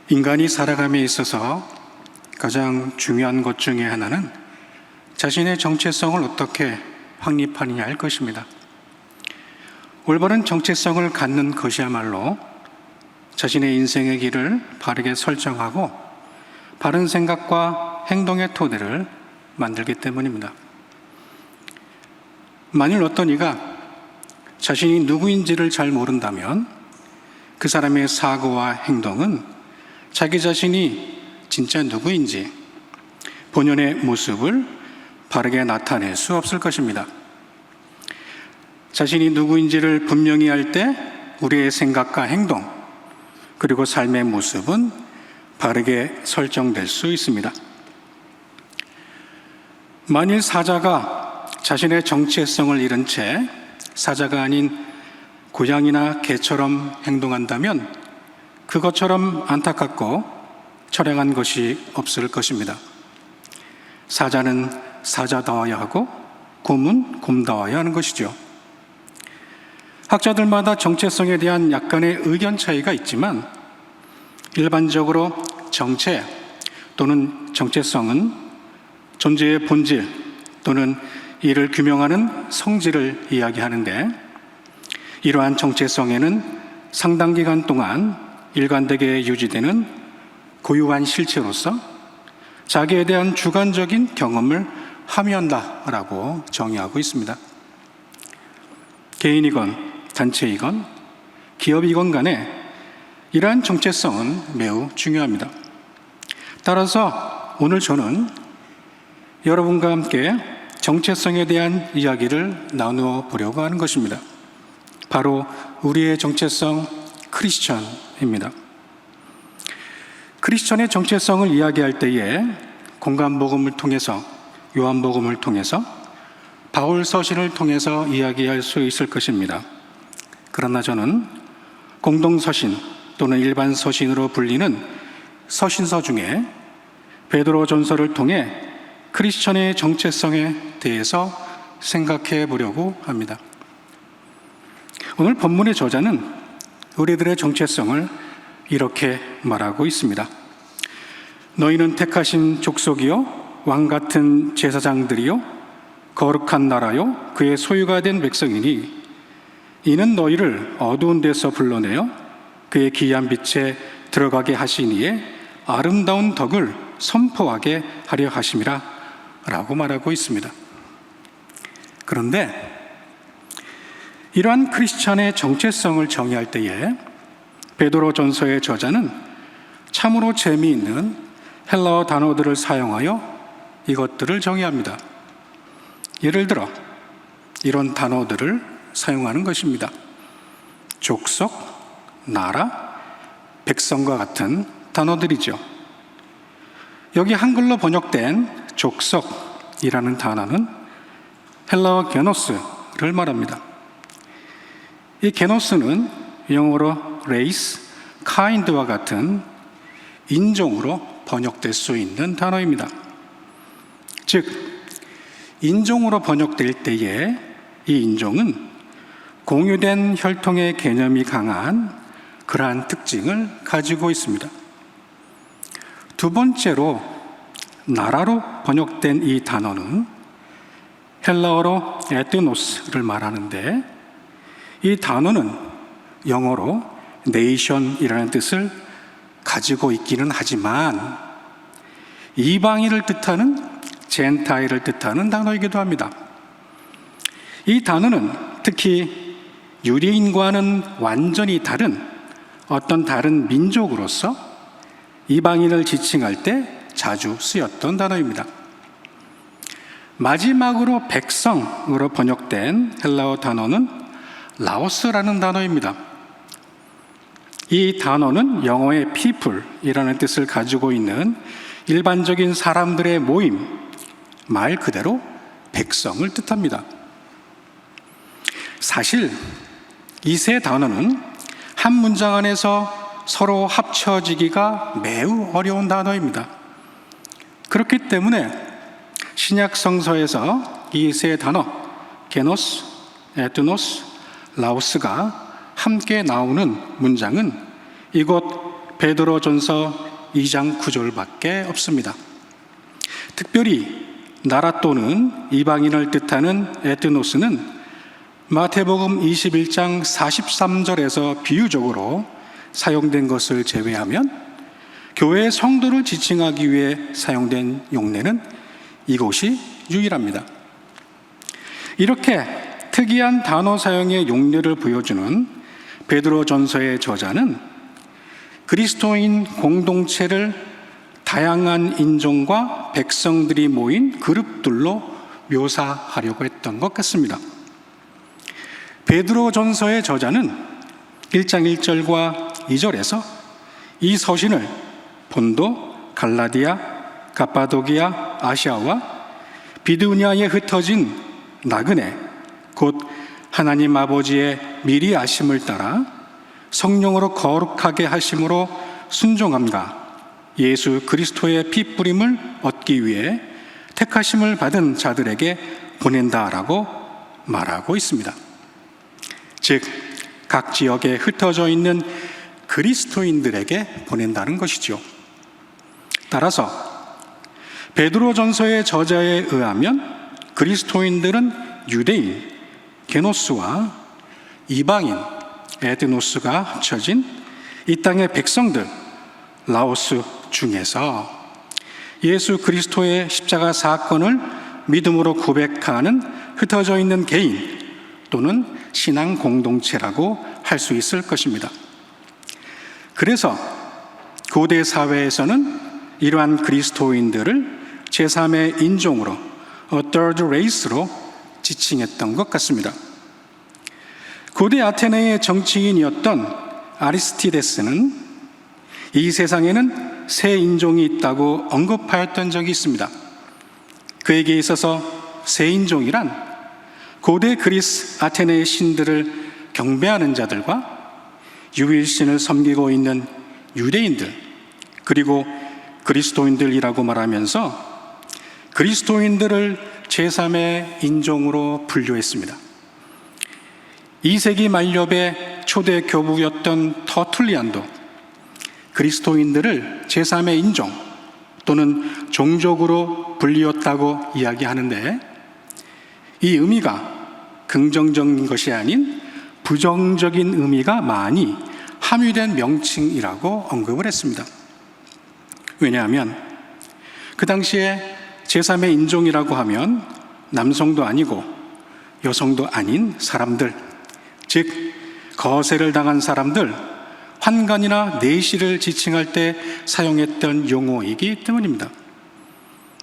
인간이 살아감에 있어서 가장 중요한 것 중에 하나는 자신의 정체성을 어떻게 확립하느냐일 것입니다. 올바른 정체성을 갖는 것이야말로 자신의 인생의 길을 바르게 설정하고 바른 생각과 행동의 토대를 만들기 때문입니다. 만일 어떤 이가 자신이 누구인지를 잘 모른다면 그 사람의 사고와 행동은 자기 자신이 진짜 누구인지 본연의 모습을 바르게 나타낼 수 없을 것입니다. 자신이 누구인지를 분명히 할 때 우리의 생각과 행동 그리고 삶의 모습은 바르게 설정될 수 있습니다. 만일 사자가 자신의 정체성을 잃은 채 사자가 아닌 고양이나 개처럼 행동한다면 그것처럼 안타깝고 처량한 것이 없을 것입니다. 사자는 사자다워야 하고 곰은 곰다워야 하는 것이죠. 학자들마다 정체성에 대한 약간의 의견 차이가 있지만 일반적으로 정체 또는 정체성은 존재의 본질 또는 이를 규명하는 성질을 이야기하는데 이러한 정체성에는 상당 기간 동안 일관되게 유지되는 고유한 실체로서 자기에 대한 주관적인 경험을 함유한다라고 정의하고 있습니다. 개인이건 단체이건 기업이건 간에 이러한 정체성은 매우 중요합니다. 따라서 오늘 저는 여러분과 함께 정체성에 대한 이야기를 나누어 보려고 하는 것입니다. 바로 우리의 정체성 크리스천입니다. 크리스천의 정체성을 이야기할 때에 공간복음을 통해서 요한복음을 통해서 바울 서신을 통해서 이야기할 수 있을 것입니다. 그러나 저는 공동서신 또는 일반 서신으로 불리는 서신서 중에 베드로 전서를 통해 크리스천의 정체성에 대해서 생각해 보려고 합니다. 오늘 본문의 저자는 우리들의 정체성을 이렇게 말하고 있습니다. 너희는 택하신 족속이요 왕 같은 제사장들이요 거룩한 나라요 그의 소유가 된 백성이니 이는 너희를 어두운 데서 불러내어 그의 기이한 빛에 들어가게 하시니에 아름다운 덕을 선포하게 하려 하심이라 라고 말하고 있습니다. 그런데 이러한 크리스천의 정체성을 정의할 때에 베드로 전서의 저자는 참으로 재미있는 헬라어 단어들을 사용하여 이것들을 정의합니다. 예를 들어 이런 단어들을 사용하는 것입니다. 족속, 나라, 백성과 같은 단어들이죠. 여기 한글로 번역된 족속이라는 단어는 헬라어 게노스를 말합니다. 이 게노스는 영어로 race, kind와 같은 인종으로 번역될 수 있는 단어입니다. 즉, 인종으로 번역될 때에 이 인종은 공유된 혈통의 개념이 강한 그러한 특징을 가지고 있습니다. 두 번째로 나라로 번역된 이 단어는 헬라어로 에트노스를 말하는데 이 단어는 영어로 네이션이라는 뜻을 가지고 있기는 하지만 이방인을 뜻하는 젠타일을 뜻하는 단어이기도 합니다. 이 단어는 특히 유대인과는 완전히 다른 어떤 다른 민족으로서 이방인을 지칭할 때 자주 쓰였던 단어입니다. 마지막으로 백성으로 번역된 헬라어 단어는 라오스라는 단어입니다. 이 단어는 영어의 people이라는 뜻을 가지고 있는 일반적인 사람들의 모임, 말 그대로 백성을 뜻합니다. 사실 이 세 단어는 한 문장 안에서 서로 합쳐지기가 매우 어려운 단어입니다. 그렇기 때문에 신약 성서에서 이 세 단어 게노스, 에트노스, 라오스가 함께 나오는 문장은 이곳 베드로전서 2장 9절밖에 없습니다. 특별히 나라 또는 이방인을 뜻하는 에트노스는 마태복음 21장 43절에서 비유적으로 사용된 것을 제외하면 교회의 성도를 지칭하기 위해 사용된 용례는 이곳이 유일합니다. 이렇게 특이한 단어 사용의 용례를 보여주는 베드로전서의 저자는 그리스도인 공동체를 다양한 인종과 백성들이 모인 그룹들로 묘사하려고 했던 것 같습니다. 베드로전서의 저자는 1장 1절과 2절에서 이 서신을 본도, 갈라디아, 갑바도기아, 아시아와 비두니아에 흩어진 나그네, 곧 하나님 아버지의 미리 아심을 따라 성령으로 거룩하게 하심으로 순종함과 예수 그리스도의 피 뿌림을 얻기 위해 택하심을 받은 자들에게 보낸다라고 말하고 있습니다. 즉, 각 지역에 흩어져 있는 그리스도인들에게 보낸다는 것이죠. 따라서 베드로전서의 저자에 의하면 그리스도인들은 유대인, 게노스와 이방인, 에드노스가 합쳐진 이 땅의 백성들, 라오스 중에서 예수 그리스도의 십자가 사건을 믿음으로 고백하는 흩어져 있는 개인 또는 신앙 공동체라고 할 수 있을 것입니다. 그래서 고대 사회에서는 이러한 그리스도인들을 제3의 인종으로 third race로 지칭했던 것 같습니다. 고대 아테네의 정치인이었던 아리스티데스는 이 세상에는 새 인종이 있다고 언급하였던 적이 있습니다. 그에게 있어서 새 인종이란 고대 그리스 아테네의 신들을 경배하는 자들과 유일신을 섬기고 있는 유대인들, 그리고 그리스도인들이라고 말하면서 그리스도인들을 제3의 인종으로 분류했습니다. 2세기 말엽의 초대 교부였던 터툴리안도 그리스도인들을 제3의 인종 또는 종족으로 분리했다고 이야기하는데, 이 의미가 긍정적인 것이 아닌 부정적인 의미가 많이 함유된 명칭이라고 언급을 했습니다. 왜냐하면 그 당시에 제3의 인종이라고 하면 남성도 아니고 여성도 아닌 사람들, 즉 거세를 당한 사람들, 환관이나 내시를 지칭할 때 사용했던 용어이기 때문입니다.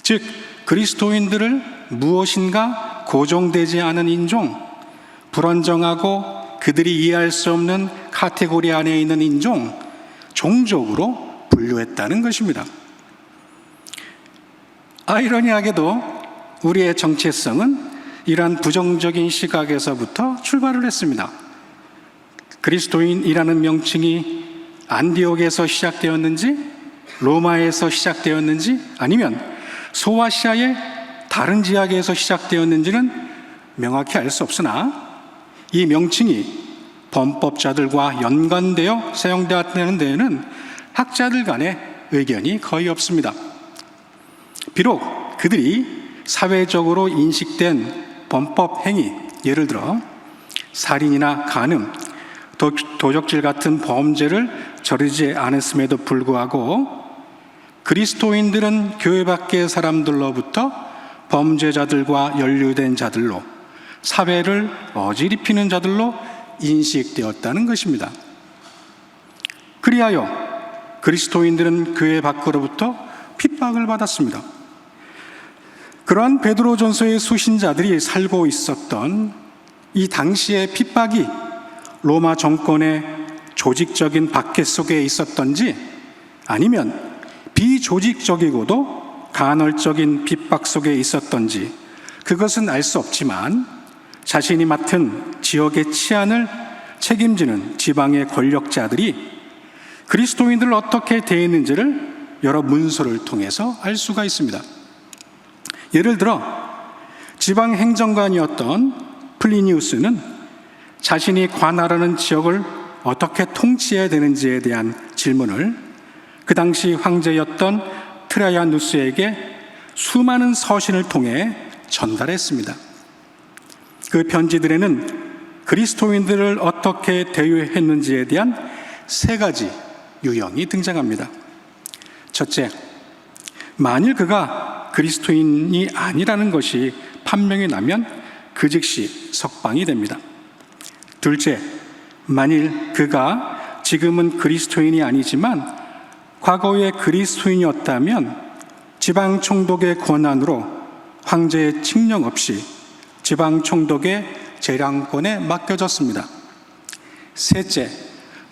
즉 그리스도인들을 무엇인가 고정되지 않은 인종, 불안정하고 그들이 이해할 수 없는 카테고리 안에 있는 인종, 종족으로 분류했다는 것입니다. 아이러니하게도 우리의 정체성은 이러한 부정적인 시각에서부터 출발을 했습니다. 그리스도인이라는 명칭이 안디옥에서 시작되었는지, 로마에서 시작되었는지, 아니면 소아시아의 다른 지역에서 시작되었는지는 명확히 알 수 없으나 이 명칭이 범법자들과 연관되어 사용되었다는 데에는 학자들 간의 의견이 거의 없습니다. 비록 그들이 사회적으로 인식된 범법 행위, 예를 들어 살인이나 간음, 도적질 같은 범죄를 저지르지 않았음에도 불구하고 그리스도인들은 교회 밖의 사람들로부터 범죄자들과 연루된 자들로, 사회를 어지럽히는 자들로 인식되었다는 것입니다. 그리하여 그리스도인들은 교회 밖으로부터 핍박을 받았습니다. 그러한 베드로전서의 수신자들이 살고 있었던 이 당시의 핍박이 로마 정권의 조직적인 박해 속에 있었던지, 아니면 비조직적이고도 간헐적인 핍박 속에 있었던지 그것은 알 수 없지만, 자신이 맡은 지역의 치안을 책임지는 지방의 권력자들이 그리스도인들을 어떻게 대했는지를 여러 문서를 통해서 알 수가 있습니다. 예를 들어 지방 행정관이었던 플리니우스는 자신이 관할하는 지역을 어떻게 통치해야 되는지에 대한 질문을 그 당시 황제였던 트라이아누스에게 수많은 서신을 통해 전달했습니다. 그 편지들에는 그리스도인들을 어떻게 대우했는지에 대한 3가지 유형이 등장합니다. 첫째, 만일 그가 그리스도인이 아니라는 것이 판명이 나면 그 즉시 석방이 됩니다. 둘째, 만일 그가 지금은 그리스도인이 아니지만 과거에 그리스도인이었다면 지방 총독의 권한으로 황제의 칙령 없이 지방 총독의 재량권에 맡겨졌습니다. 셋째,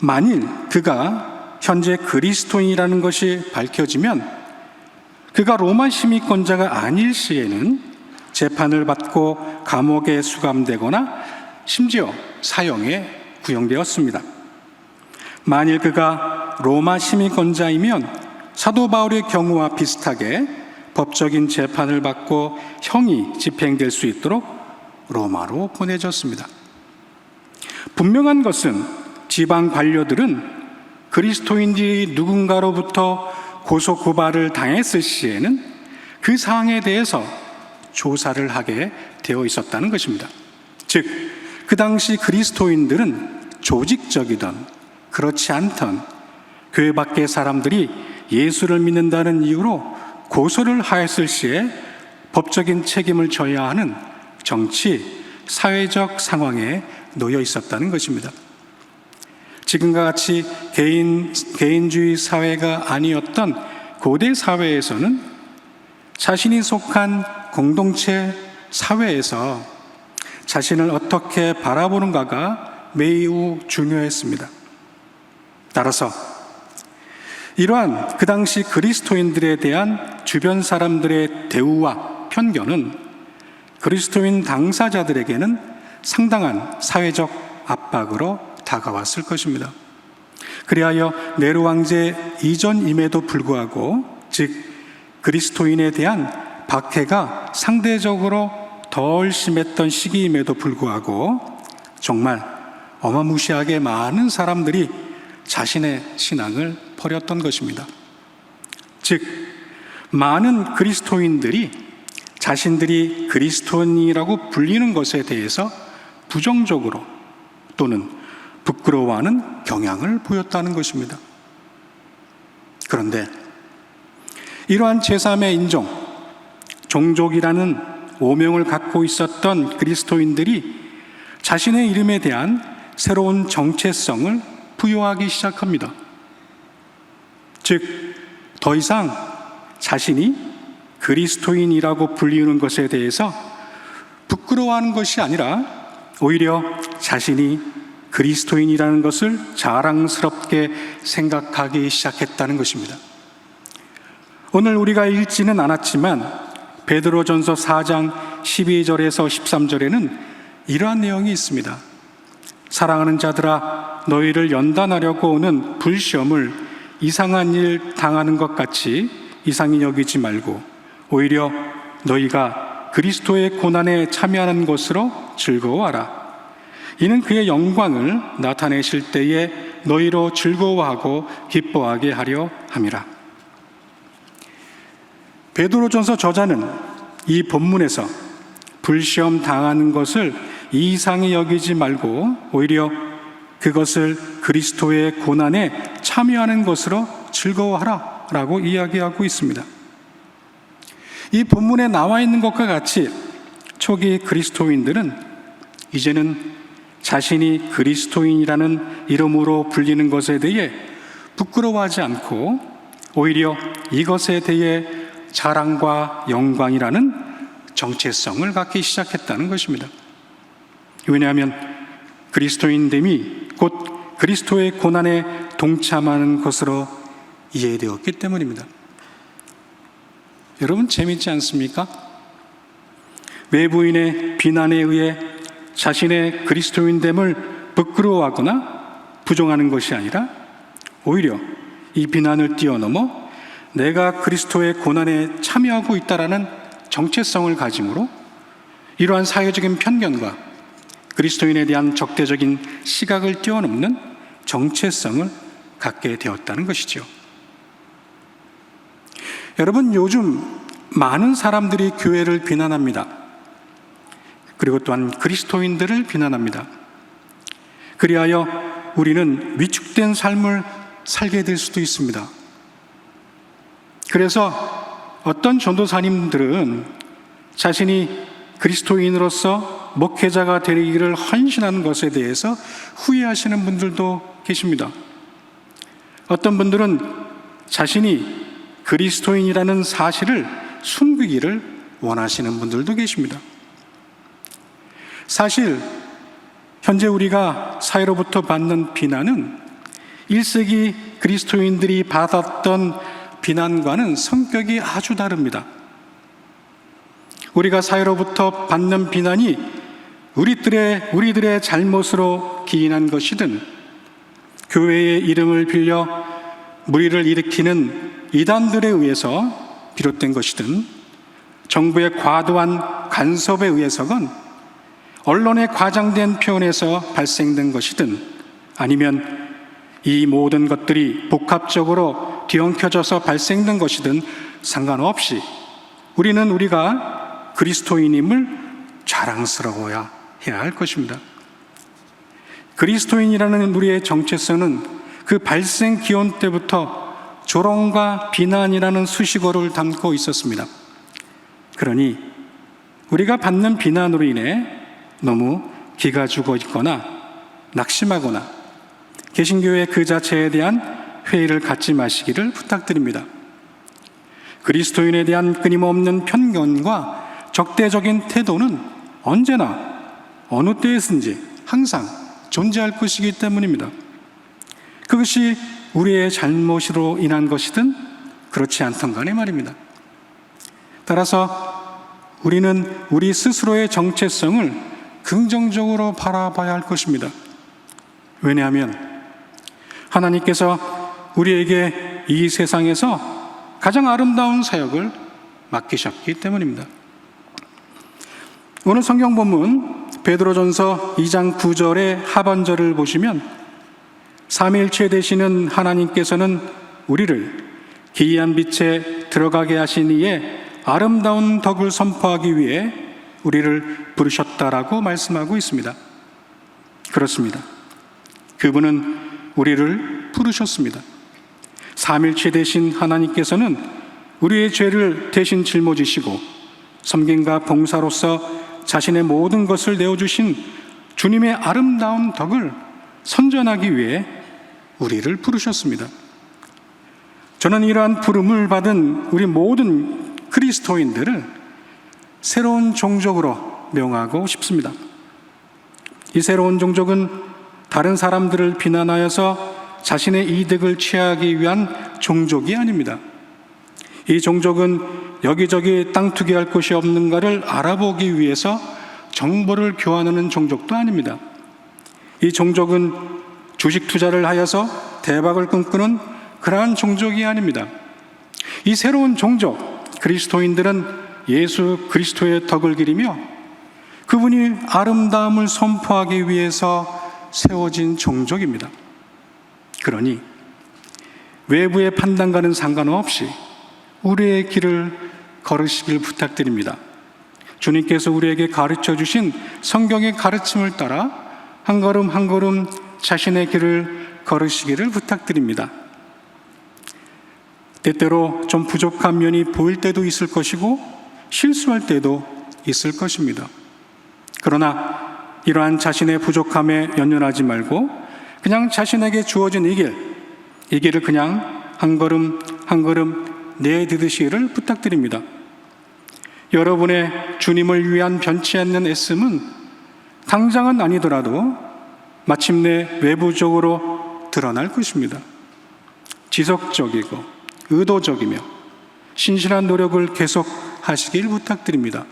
만일 그가 현재 그리스도인이라는 것이 밝혀지면 그가 로마 시민권자가 아닐 시에는 재판을 받고 감옥에 수감되거나 심지어 사형에 구형되었습니다. 만일 그가 로마 시민권자이면 사도 바울의 경우와 비슷하게 법적인 재판을 받고 형이 집행될 수 있도록 로마로 보내졌습니다. 분명한 것은 지방 관료들은 그리스도인들이 누군가로부터 고소 고발을 당했을 시에는 그 사항에 대해서 조사를 하게 되어 있었다는 것입니다. 즉, 그 당시 그리스도인들은 조직적이든 그렇지 않든 교회 밖의 사람들이 예수를 믿는다는 이유로 고소를 하였을 시에 법적인 책임을 져야 하는 정치, 사회적 상황에 놓여 있었다는 것입니다. 지금과 같이 개인주의 사회가 아니었던 고대 사회에서는 자신이 속한 공동체 사회에서 자신을 어떻게 바라보는가가 매우 중요했습니다. 따라서 이러한 그 당시 그리스도인들에 대한 주변 사람들의 대우와 편견은 그리스도인 당사자들에게는 상당한 사회적 압박으로 다가왔을 것입니다. 그리하여 네로 왕제 이전임에도 불구하고, 즉 그리스도인에 대한 박해가 상대적으로 덜 심했던 시기임에도 불구하고 정말 어마무시하게 많은 사람들이 자신의 신앙을 버렸던 것입니다. 즉, 많은 그리스도인들이 자신들이 그리스도인이라고 불리는 것에 대해서 부정적으로 또는 부끄러워하는 경향을 보였다는 것입니다. 그런데 이러한 제3의 인종, 종족이라는 오명을 갖고 있었던 그리스도인들이 자신의 이름에 대한 새로운 정체성을 부여하기 시작합니다. 즉, 더 이상 자신이 그리스도인이라고 불리는 것에 대해서 부끄러워하는 것이 아니라 오히려 자신이 그리스도인이라는 것을 자랑스럽게 생각하기 시작했다는 것입니다. 오늘 우리가 읽지는 않았지만 베드로전서 4장 12절에서 13절에는 이러한 내용이 있습니다. 사랑하는 자들아, 너희를 연단하려고 오는 불시험을 이상한 일 당하는 것 같이 이상히 여기지 말고 오히려 너희가 그리스도의 고난에 참여하는 것으로 즐거워하라. 이는 그의 영광을 나타내실 때에 너희로 즐거워하고 기뻐하게 하려 함이라. 베드로전서 저자는 이 본문에서 불시험 당하는 것을 이상히 여기지 말고 오히려 그것을 그리스도의 고난에 참여하는 것으로 즐거워하라 라고 이야기하고 있습니다. 이 본문에 나와 있는 것과 같이 초기 그리스도인들은 이제는 자신이 그리스도인이라는 이름으로 불리는 것에 대해 부끄러워하지 않고 오히려 이것에 대해 자랑과 영광이라는 정체성을 갖기 시작했다는 것입니다. 왜냐하면 그리스도인됨이 곧 그리스도의 고난에 동참하는 것으로 이해되었기 때문입니다. 여러분, 재미있지 않습니까? 외부인의 비난에 의해 자신의 그리스도인됨을 부끄러워하거나 부정하는 것이 아니라 오히려 이 비난을 뛰어넘어 내가 그리스도의 고난에 참여하고 있다라는 정체성을 가짐으로 이러한 사회적인 편견과 그리스도인에 대한 적대적인 시각을 뛰어넘는 정체성을 갖게 되었다는 것이죠. 여러분, 요즘 많은 사람들이 교회를 비난합니다. 그리고 또한 그리스도인들을 비난합니다. 그리하여 우리는 위축된 삶을 살게 될 수도 있습니다. 그래서 어떤 전도사님들은 자신이 그리스도인으로서 목회자가 되기를 헌신하는 것에 대해서 후회하시는 분들도 계십니다. 어떤 분들은 자신이 그리스도인이라는 사실을 숨기기를 원하시는 분들도 계십니다. 사실 현재 우리가 사회로부터 받는 비난은 1세기 그리스도인들이 받았던 비난과는 성격이 아주 다릅니다. 우리가 사회로부터 받는 비난이 우리들의 잘못으로 기인한 것이든, 교회의 이름을 빌려 무리를 일으키는 이단들에 의해서 비롯된 것이든, 정부의 과도한 간섭에 의해서건, 언론의 과장된 표현에서 발생된 것이든, 아니면 이 모든 것들이 복합적으로 뒤엉켜져서 발생된 것이든 상관없이 우리는 우리가 그리스도인임을 자랑스러워야 해야 할 것입니다. 그리스도인이라는 우리의 정체성은 그 발생 기원 때부터 조롱과 비난이라는 수식어를 담고 있었습니다. 그러니 우리가 받는 비난으로 인해 너무 기가 죽어 있거나 낙심하거나 개신교회 그 자체에 대한 회의를 갖지 마시기를 부탁드립니다. 그리스도인에 대한 끊임없는 편견과 적대적인 태도는 언제나 어느 때에든지 항상 존재할 것이기 때문입니다. 그것이 우리의 잘못으로 인한 것이든 그렇지 않던 간에 말입니다. 따라서 우리는 우리 스스로의 정체성을 긍정적으로 바라봐야 할 것입니다. 왜냐하면 하나님께서 우리에게 이 세상에서 가장 아름다운 사역을 맡기셨기 때문입니다. 오늘 성경 본문 베드로전서 2장 9절의 하반절을 보시면 삼위일체 되시는 하나님께서는 우리를 기이한 빛에 들어가게 하신 이에 아름다운 덕을 선포하기 위해 우리를 부르셨다라고 말씀하고 있습니다. 그렇습니다. 그분은 우리를 부르셨습니다. 삼일체 되신 하나님께서는 우리의 죄를 대신 짊어지시고 섬김과 봉사로서 자신의 모든 것을 내어주신 주님의 아름다운 덕을 선전하기 위해 우리를 부르셨습니다. 저는 이러한 부름을 받은 우리 모든 그리스도인들을 새로운 종족으로 명하고 싶습니다. 이 새로운 종족은 다른 사람들을 비난하여서 자신의 이득을 취하기 위한 종족이 아닙니다. 이 종족은 여기저기 땅 투기할 곳이 없는가를 알아보기 위해서 정보를 교환하는 종족도 아닙니다. 이 종족은 주식 투자를 하여서 대박을 꿈꾸는 그러한 종족이 아닙니다. 이 새로운 종족, 그리스도인들은 예수 그리스도의 덕을 기리며 그분이 아름다움을 선포하기 위해서 세워진 종족입니다. 그러니 외부의 판단과는 상관없이 우리의 길을 걸으시길 부탁드립니다. 주님께서 우리에게 가르쳐 주신 성경의 가르침을 따라 한 걸음 한 걸음 자신의 길을 걸으시기를 부탁드립니다. 때때로 좀 부족한 면이 보일 때도 있을 것이고 실수할 때도 있을 것입니다. 그러나 이러한 자신의 부족함에 연연하지 말고 그냥 자신에게 주어진 이 길을 그냥 한 걸음 한 걸음 내디디시기를 부탁드립니다. 여러분의 주님을 위한 변치 않는 애씀은 당장은 아니더라도 마침내 외부적으로 드러날 것입니다. 지속적이고 의도적이며 신실한 노력을 계속 하시길 부탁드립니다.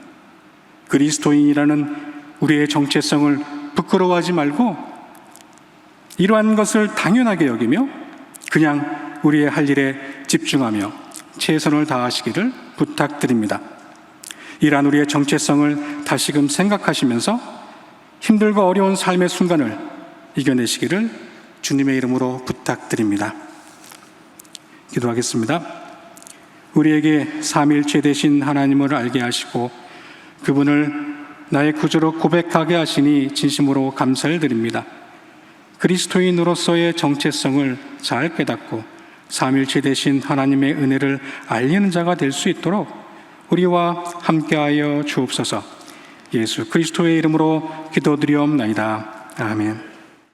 그리스도인이라는 우리의 정체성을 부끄러워하지 말고 이러한 것을 당연하게 여기며 그냥 우리의 할 일에 집중하며 최선을 다하시기를 부탁드립니다. 이러한 우리의 정체성을 다시금 생각하시면서 힘들고 어려운 삶의 순간을 이겨내시기를 주님의 이름으로 부탁드립니다. 기도하겠습니다. 우리에게 삼일체 되신 하나님을 알게 하시고 그분을 나의 구주로 고백하게 하시니 진심으로 감사를 드립니다. 그리스도인으로서의 정체성을 잘 깨닫고 삼일체 되신 하나님의 은혜를 알리는 자가 될 수 있도록 우리와 함께하여 주옵소서. 예수 그리스도의 이름으로 기도드리옵나이다. 아멘.